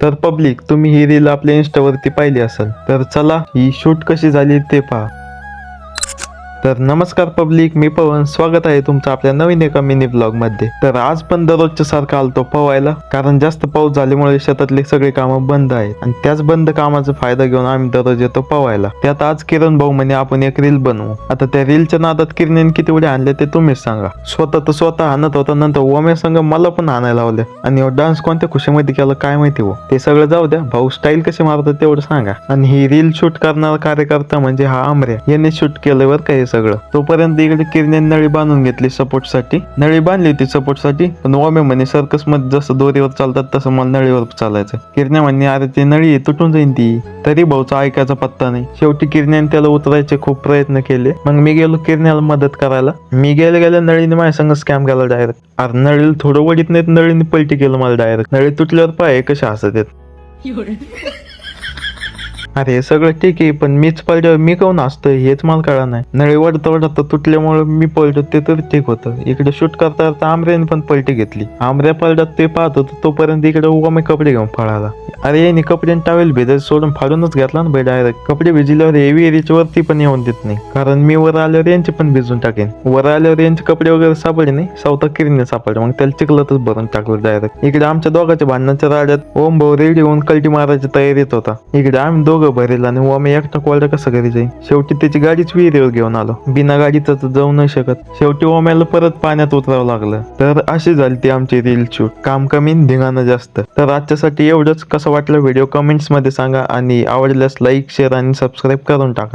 तर पब्लिक तुम्ही ही रील आपल्या इंस्टावरती पाहिली असेल, तर चला ही शूट कशी झाली ते पहा. तर नमस्कार पब्लिक, मी पवन, स्वागत आहे तुमचं आपल्या नवीन एका मिनी ब्लॉग मध्ये. तर आज पण दररोजच्या सारखा आलतो पोवायला, कारण जास्त पाऊस झाल्यामुळे शेतातली सगळी कामं बंद आहेत आणि त्याच बंद कामाचा फायदा घेऊन आम्ही दररोज येतो पोवायला. त्यात आज किरण भाऊ म्हणे आपण एक रील बनवू. आता त्या रीलच्या नादात किरणने किती उड्या आणले ते तुम्हीच सांगा. स्वतः हाणत होता, नंतर ओम्या संग मला पण हाणायला लावले आणि डान्स कोणत्या खुशीमध्ये केला काय माहिती हो. ते सगळं जाऊ द्या, भाऊ स्टाईल कशी मारतात तेवढं सांगा. आणि ही रील शूट करणारा कार्यकर्ता म्हणजे हा आमऱ्या, याने शूट केलं बरं का हे सगळं. तोपर्यंत इकडे किरणे नळी बांधून घेतली सपोर्ट साठी. नळी बांधली होती सपोर्ट साठी, पण ओम्या म्हणे सर्कस मध्ये जसं दोरीवर चालतात तसं मला नळीवर चालायचं. किरणे म्हणे अरे ती नळी तुटून जाईन ती. तरी भाऊचा ऐकायचा पत्ता नाही. शेवटी किरण्याने त्याला उतरायचे खूप प्रयत्न केले. मग मी गेलो किरण्याला मदत करायला. मी गेल्या नळीने माझ्या संग स्कॅम केला डायरेक्ट. अरे नळीला थोडं वडीत नाहीत, नळीने पलटी केलं मला डायरेक्ट. नळी तुटल्यावर पाय कशा हसत येत. अरे सगळं ठीक आहे, पण मीच पडल्यावर मी काऊन असतोय हेच मला कळलं नाही. नळी वडता तुटल्यामुळे मी पळतो ते तर ठीक होतं. इकडे शूट करता करता आमऱ्याने पण पलटी घेतली. आमऱ्या पलटात ते पाहत होतो तोपर्यंत इकडे उगा कपडे घेऊन फळाला. अरे यांनी कपडे टावेल भिजत सोडून फाडूनच घातला ना बाई डायरेक्ट. कपडे भिजल्यावर हेवी एरीच वरती पण येऊन देत नाही, कारण मी वर आल्यावर यांचे पण भिजून टाकेन. वर आल्यावर यांचे कपडे वगैरे सापडले नाही, सावता किरीने सापडले. मग त्याला चिखलातच भरून टाकलं डायरेक्ट. इकडे आमच्या दोघांच्या भांडणाच्या राड्यात ओम भाऊ रेडी होऊन कल्टी मारायची तयारीत होता. इकडे आम्ही दोघं भरेल आणि ओम्या एकटा कोरडा कसं घरी जाईल. शेवटी त्याची गाडीच विहिरीवर घेऊन आलो. बिना गाडीचं तर जाऊ नाही शकत. शेवटी ओम्याला परत पाण्यात उतरावं लागलं. तर अशी झाली ती आमची रील शूट. काम कमी धिंगाणं जास्त. तर आजच्यासाठी एवढंच. कसं वाटलं व्हिडिओ कमेंट्स मध्ये सांगा आणि आवडल्यास लाईक शेअर आणि सबस्क्राईब करून टाका.